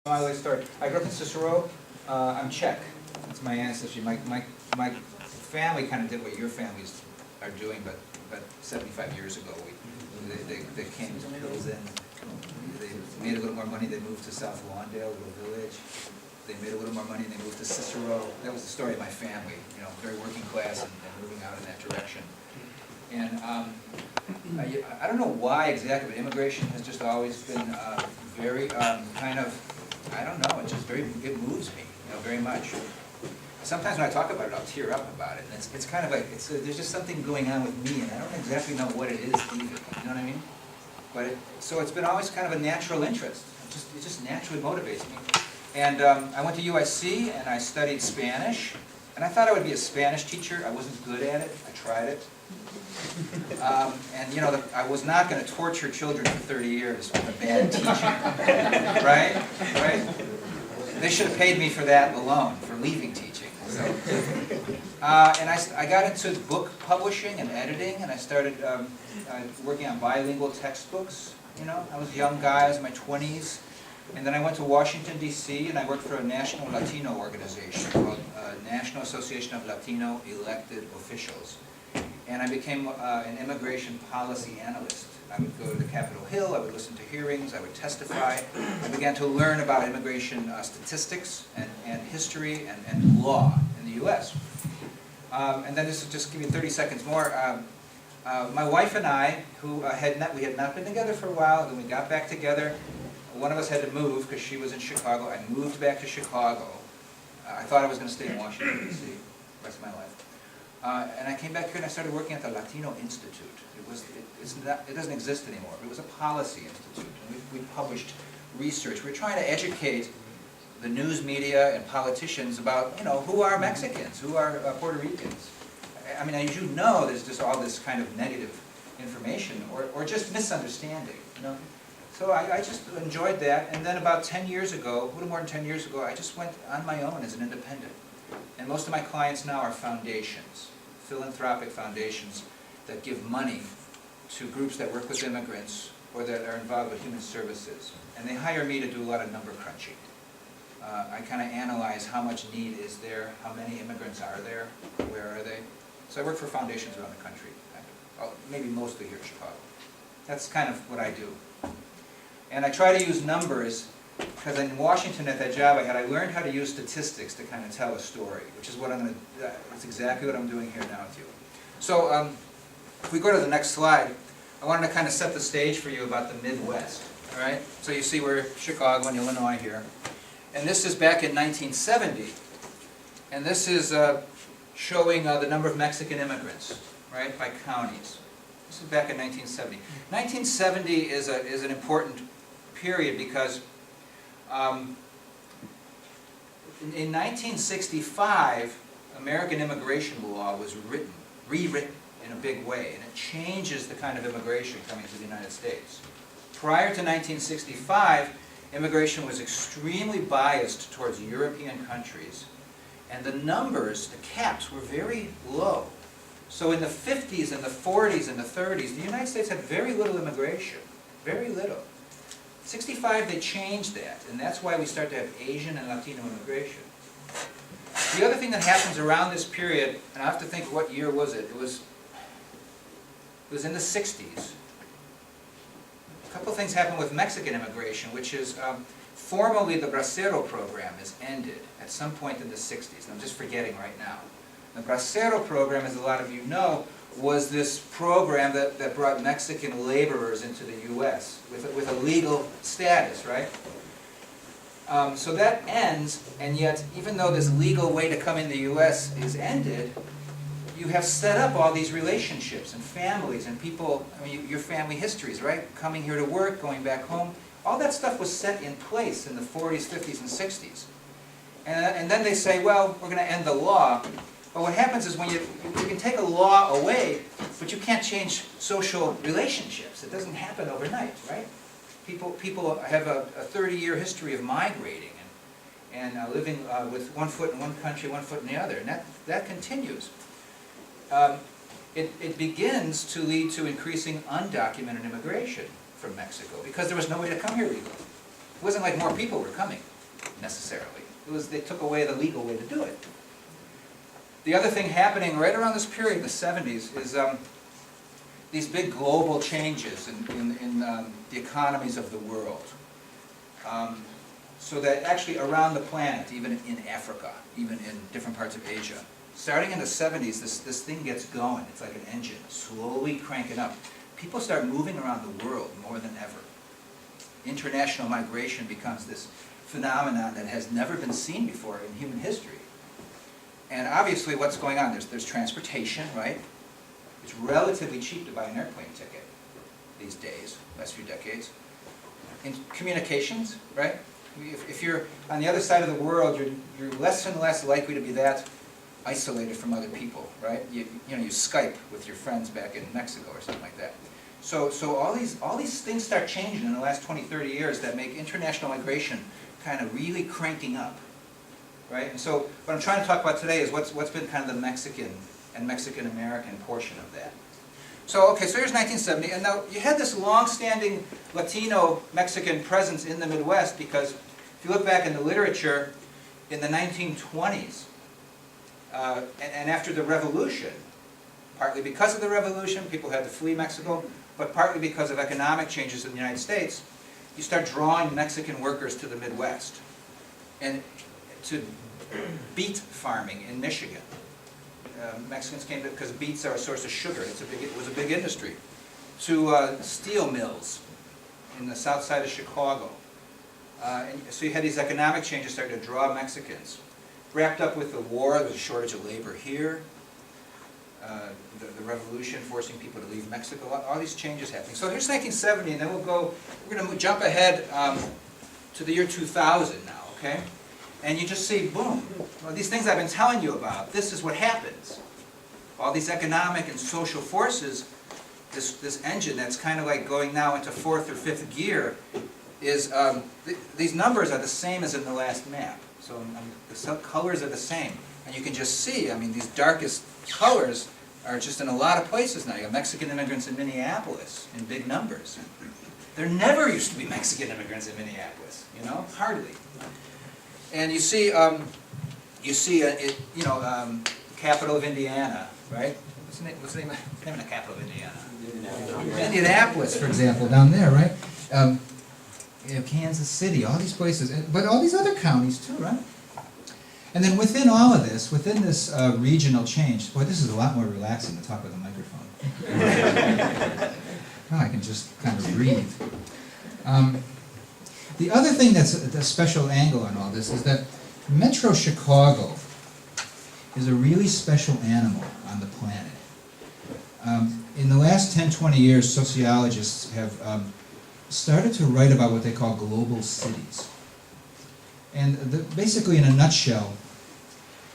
I always start. I grew up in Cicero. I'm Czech. That's my ancestry. My family kind of did what your families are doing, but 75 years ago, they came to Pilsen. They made a little more money. They moved to South Lawndale, a little village. They made a little more money. And they moved to Cicero. That was the story of my family. You know, very working class and moving out in that direction. And I don't know why exactly, but immigration has just always been very kind of. I don't know, it moves me, you know, very much. Sometimes when I talk about it, I'll tear up about it. And it's kind of like, there's just something going on with me, and I don't exactly know what it is either, you know what I mean? But so it's been always kind of a natural interest. It just naturally motivates me. And I went to USC, and I studied Spanish. And I thought I would be a Spanish teacher. I wasn't good at it. I tried it. And you know, I was not going to torture children for 30 years with a bad teaching, right? They should have paid me for that alone, for leaving teaching. So, and I got into book publishing and editing, and I started working on bilingual textbooks. You know, I was a young guy, I was in my 20s, and then I went to Washington, D.C., and I worked for a national Latino organization called National Association of Latino Elected Officials. And I became an immigration policy analyst. I would go to Capitol Hill, I would listen to hearings, I would testify. I began to learn about immigration statistics and history and law in the U.S. And then this will just give you 30 seconds more. My wife and I, who we had not been together for a while, then we got back together. One of us had to move because she was in Chicago. I moved back to Chicago. I thought I was going to stay in Washington, D.C. the rest of my life. And I came back here and I started working at the Latino Institute. It doesn't exist anymore. It was a policy institute. And we published research. We were trying to educate the news media and politicians about, you know, who are Mexicans, who are Puerto Ricans. I mean, as you know, there's just all this kind of negative information or just misunderstanding, you know. So I just enjoyed that. And then about 10 years ago, a little more than 10 years ago, I just went on my own as an independent. And most of my clients now are foundations, philanthropic foundations that give money to groups that work with immigrants or that are involved with human services. And they hire me to do a lot of number crunching. I kind of analyze how much need is there, how many immigrants are there, where are they. So I work for foundations around the country, kind of. Maybe mostly here in Chicago. That's kind of what I do. And I try to use numbers. Because in Washington, at that job I had, I learned how to use statistics to kind of tell a story, which is what I'm going to, that's exactly what I'm doing here now with you. So if we go to the next slide, I wanted to kind of set the stage for you about the Midwest, all right? So you see we're Chicago and Illinois here. And this is back in 1970. And this is showing the number of Mexican immigrants, right, by counties. This is back in 1970. 1970 is an important period because in 1965, American immigration law was rewritten in a big way, and it changes the kind of immigration coming to the United States. Prior to 1965, immigration was extremely biased towards European countries, and the numbers, the caps, were very low. So in the 50s and the 40s and the 30s, the United States had very little immigration, very little. 65, they changed that, and that's why we start to have Asian and Latino immigration. The other thing that happens around this period, and I have to think what year was it? It was in the 60s. A couple of things happened with Mexican immigration, which is formally the Bracero program is ended at some point in the 60s. And I'm just forgetting right now. The Bracero program, as a lot of you know, was this program that brought Mexican laborers into the U.S. with a legal status, right? So that ends, and yet, even though this legal way to come in the U.S. is ended, you have set up all these relationships and families and people, I mean, your family histories, right? Coming here to work, going back home. All that stuff was set in place in the 40s, 50s, and 60s. And then they say, well, we're going to end the law. But what happens is when you can take a law away, but you can't change social relationships. It doesn't happen overnight, right? People have a 30-year history of migrating and living with one foot in one country, one foot in the other, and that continues. It begins to lead to increasing undocumented immigration from Mexico because there was no way to come here legally. It wasn't like more people were coming. necessarily. They took away the legal way to do it. The other thing happening right around this period, the 70s, is these big global changes in the economies of the world. So that actually around the planet, even in Africa, even in different parts of Asia, starting in the 70s, this thing gets going. It's like an engine, slowly cranking up. People start moving around the world more than ever. International migration becomes this phenomenon that has never been seen before in human history. And obviously what's going on, there's transportation, right? It's relatively cheap to buy an airplane ticket these days, last few decades. In communications, right? If you're on the other side of the world, you're less and less likely to be that isolated from other people, right? You Skype with your friends back in Mexico or something like that. So all these things start changing in the last 20, 30 years that make international migration kind of really cranking up, right? And so what I'm trying to talk about today is what's been kind of the Mexican and Mexican-American portion of that. So, okay, so here's 1970, and now you had this long-standing Latino-Mexican presence in the Midwest because if you look back in the literature, in the 1920s, and after the Revolution, partly because of the Revolution, people had to flee Mexico, but partly because of economic changes in the United States, you start drawing Mexican workers to the Midwest, and to beet farming in Michigan. Mexicans came because beets are a source of sugar. It was a big industry. To steel mills in the south side of Chicago. And so you had these economic changes starting to draw Mexicans. Wrapped up with the war, there was a shortage of labor here. The revolution forcing people to leave Mexico. All these changes happening. So here's 1970, and then we're going to jump ahead to the year 2000 now, okay? And you just see, boom, well, these things I've been telling you about, this is what happens. All these economic and social forces, this engine that's kind of like going now into 4th or 5th gear, is, these numbers are the same as in the last map. So the colors are the same. And you can just see, I mean, these darkest colors are just in a lot of places now. You have Mexican immigrants in Minneapolis in big numbers. There never used to be Mexican immigrants in Minneapolis, you know, hardly. And you see, capital of Indiana, right? What's the name of the capital of Indiana? Indianapolis, for example, down there, right? You know, Kansas City, all these places, but all these other counties too, right? And then within all of this, within this regional change, boy, this is a lot more relaxing to talk with a microphone. Oh, I can just kind of breathe. The other thing that's a special angle on all this is that Metro Chicago is a really special animal on the planet. In the last 10, 20 years, sociologists have started to write about what they call global cities. And basically, in a nutshell,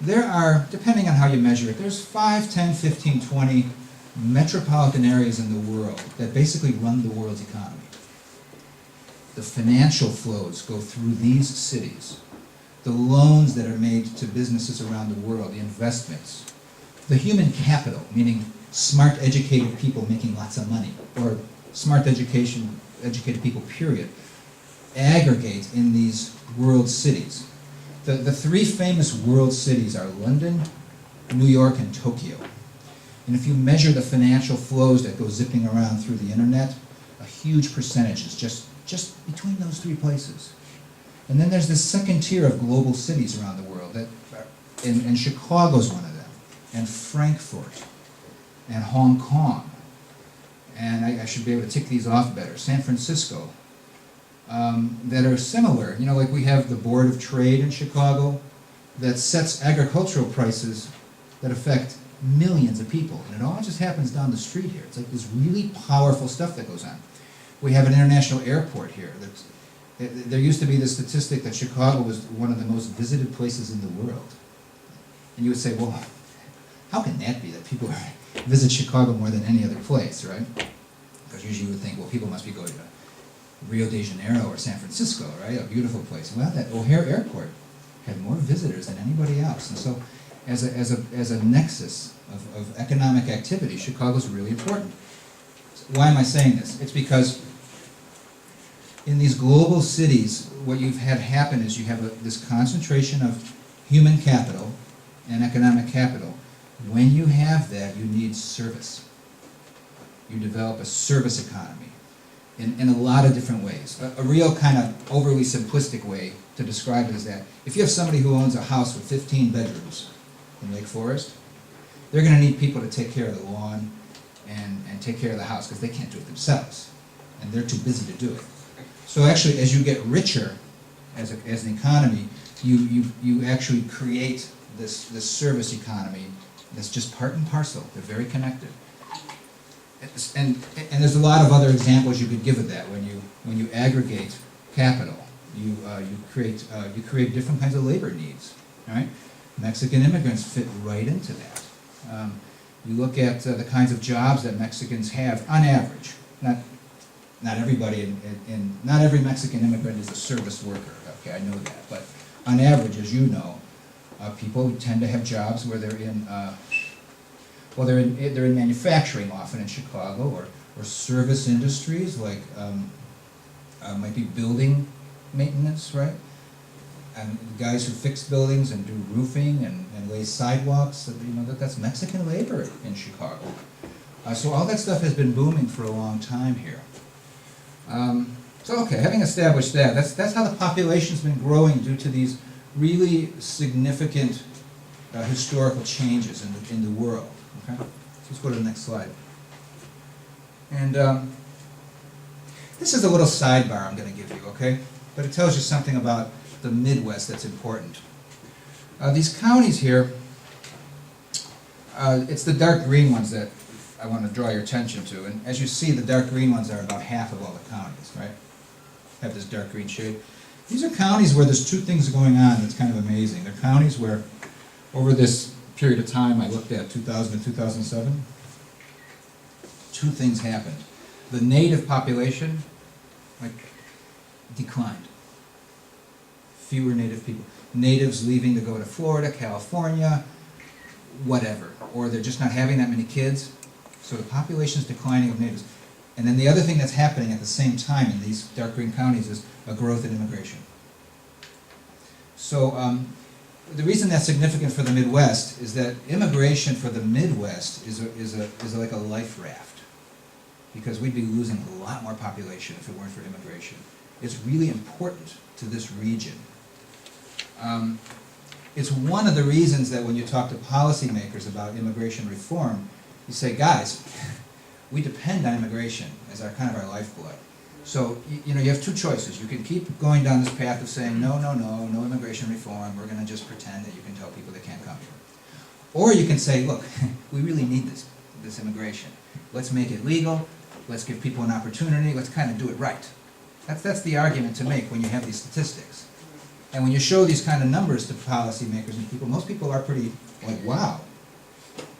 there are, depending on how you measure it, there's 5, 10, 15, 20 metropolitan areas in the world that basically run the world's economy. The financial flows go through these cities. The loans that are made to businesses around the world, the investments. The human capital, meaning smart, educated people making lots of money, or smart educated people, period, aggregate in these world cities. The 3 famous world cities are London, New York, and Tokyo. And if you measure the financial flows that go zipping around through the internet, a huge percentage is just between those 3 places. And then there's this second tier of global cities around the world, and Chicago's one of them, and Frankfurt, and Hong Kong, and I should be able to tick these off better, San Francisco, that are similar. You know, like we have the Board of Trade in Chicago that sets agricultural prices that affect millions of people, and it all just happens down the street here. It's like this really powerful stuff that goes on. We have an international airport here. There used to be the statistic that Chicago was one of the most visited places in the world. And you would say, well, how can that be, that people visit Chicago more than any other place, right? Because usually you would think, well, people must be going to Rio de Janeiro or San Francisco, right? A beautiful place. Well, that O'Hare Airport had more visitors than anybody else. And so as a nexus of economic activity, Chicago's really important. So why am I saying this? It's because in these global cities, what you've had happen is you have this concentration of human capital and economic capital. When you have that, you need service. You develop a service economy in a lot of different ways. A real kind of overly simplistic way to describe it is that if you have somebody who owns a house with 15 bedrooms in Lake Forest, they're going to need people to take care of the lawn and take care of the house because they can't do it themselves, and they're too busy to do it. So actually, as you get richer as an economy, you actually create this service economy that's just part and parcel. They're very connected. And there's a lot of other examples you could give of that. When you aggregate capital, you create different kinds of labor needs. All right, Mexican immigrants fit right into that. You look at the kinds of jobs that Mexicans have on average. Not everybody, not every Mexican immigrant is a service worker. Okay, I know that, but on average, as you know, people tend to have jobs where they're in. They're in manufacturing often in Chicago, or service industries like might be building maintenance, right? And guys who fix buildings and do roofing and lay sidewalks, that's Mexican labor in Chicago. So all that stuff has been booming for a long time here. So okay, having established that, that's how the population's been growing due to these really significant historical changes in the world. Okay, so let's go to the next slide. And this is a little sidebar I'm going to give you, okay? But it tells you something about the Midwest that's important. These counties here, it's the dark green ones that I want to draw your attention to. And as you see, the dark green ones are about half of all the counties, right? Have this dark green shade. These are counties where there's two things going on that's kind of amazing. They're counties where, over this period of time I looked at, 2000 to 2007, two things happened. The native population, declined. Fewer native people. Natives leaving to go to Florida, California, whatever. Or they're just not having that many kids. So the population's declining of natives. And then the other thing that's happening at the same time in these dark green counties is a growth in immigration. So the reason that's significant for the Midwest is that immigration for the Midwest is like a life raft, because we'd be losing a lot more population if it weren't for immigration. It's really important to this region. It's one of the reasons that when you talk to policymakers about immigration reform, you say, guys, we depend on immigration as kind of our lifeblood. So, you have two choices. You can keep going down this path of saying, no immigration reform, we're going to just pretend that you can tell people they can't come here. Or you can say, look, we really need this immigration. Let's make it legal, let's give people an opportunity, let's kind of do it right. That's the argument to make when you have these statistics. And when you show these kind of numbers to policymakers and people, most people are pretty like, wow,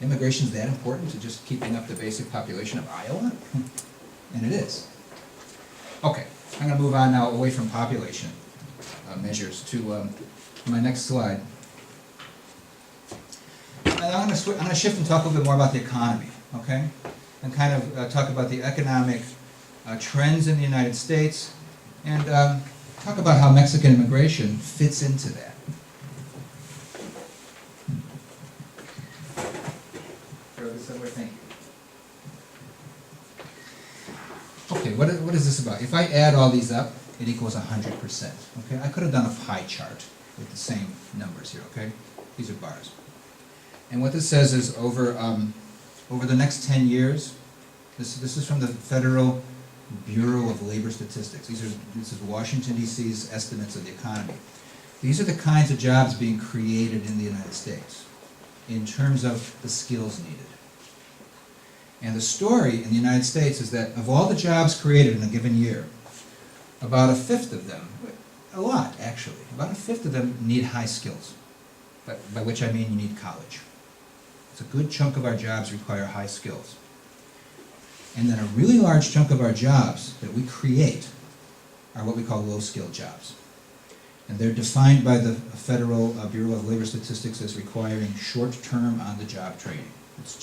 immigration's that important to just keeping up the basic population of Iowa? And it is. Okay, I'm going to move on now away from population measures to my next slide. And I'm going to shift and talk a little bit more about the economy, okay? And kind of talk about the economic trends in the United States, and talk about how Mexican immigration fits into that. Throw this over, thank you. Okay, what is this about? If I add all these up, it equals 100%. Okay, I could have done a pie chart with the same numbers here. Okay, these are bars. And what this says is over the next 10 years, this is from the Federal Bureau of Labor Statistics. This is Washington, D.C.'s estimates of the economy. These are the kinds of jobs being created in the United States in terms of the skills needed. And the story in the United States is that of all the jobs created in a given year, about a fifth of them, a lot actually, about a fifth of them need high skills, by which I mean you need college. It's a good chunk of our jobs require high skills. And then a really large chunk of our jobs that we create are what we call low-skilled jobs. And they're defined by the Federal Bureau of Labor Statistics as requiring short-term on-the-job training. It's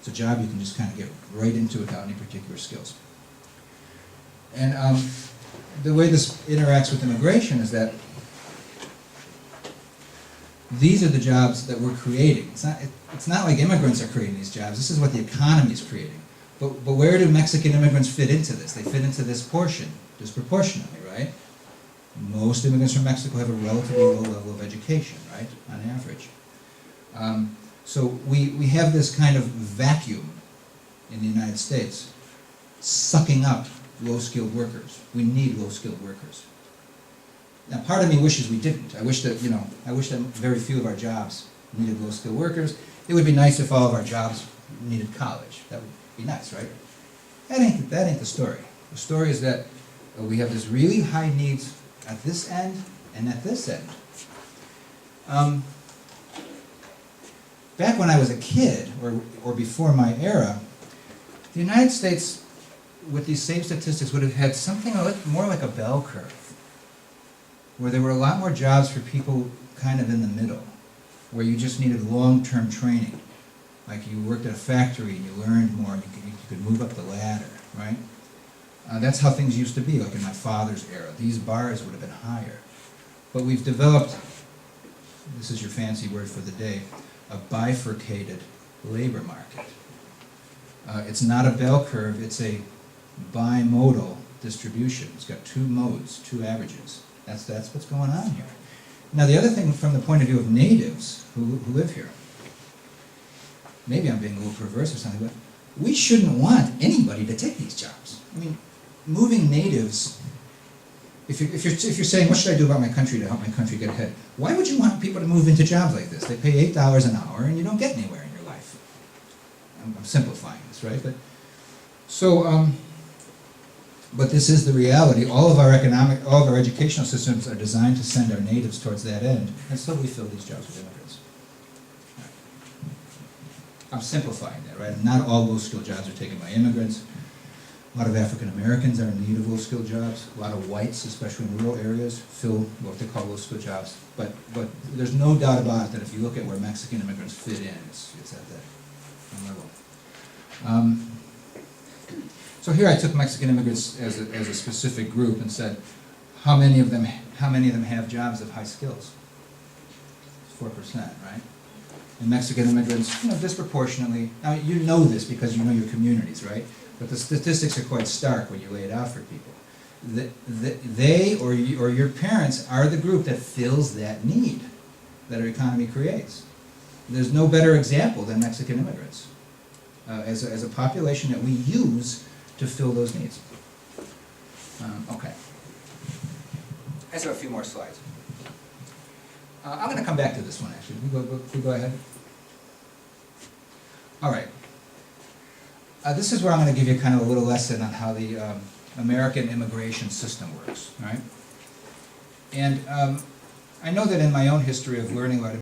a job you can just kind of get right into without any particular skills. And the way this interacts with immigration is that these are the jobs that we're creating. It's not like immigrants are creating these jobs. This is what the economy is creating. But where do Mexican immigrants fit into this? They fit into this portion, disproportionately, right? Most immigrants from Mexico have a relatively low level of education, right, on average. So we have this kind of vacuum in the United States sucking up low-skilled workers. We need low-skilled workers. Now, part of me wishes we didn't. I wish that very few of our jobs needed low-skilled workers. It would be nice if all of our jobs needed college. That would be nice, right? That ain't the story. The story is that we have this really high needs at this end and at this end. Back when I was a kid, or before my era, the United States, with these same statistics, would have had something more like a bell curve, where there were a lot more jobs for people kind of in the middle, where you just needed long-term training. Like you worked at a factory and you learned more and you could move up the ladder, right? That's how things used to be, like in my father's era. These bars would have been higher. But we've developed, this is your fancy word for the day, a bifurcated labor market. It's not a bell curve, it's a bimodal distribution. It's got two modes, two averages. That's what's going on here. Now the other thing from the point of view of natives who live here, maybe I'm being a little perverse or something, but we shouldn't want anybody to take these jobs. I mean, moving natives, if you're saying, what should I do about my country to help my country get ahead? Why would you want people to move into jobs like this? They pay $8 an hour and you don't get anywhere in your life. I'm simplifying this, right? But this is the reality. All of our educational systems are designed to send our natives towards that end, and so we fill these jobs with immigrants. I'm simplifying that, right? Not all low-skilled jobs are taken by immigrants. A lot of African Americans are in need of low-skilled jobs. A lot of whites, especially in rural areas, fill what they call low-skilled jobs. But there's no doubt about it that if you look at where Mexican immigrants fit in, it's at that level. So here I took Mexican immigrants as a specific group and said, how many of them have jobs of high skills? It's 4%, right? And Mexican immigrants, disproportionately. Now you know this because you know your communities, right? But the statistics are quite stark when you lay it out for people. They or your parents are the group that fills that need that our economy creates. There's no better example than Mexican immigrants as a population that we use to fill those needs. Okay. I just have a few more slides. I'm going to come back to this one, actually. We go ahead. All right. This is where I'm going to give you kind of a little lesson on how the American immigration system works, right? And I know that in my own history of learning about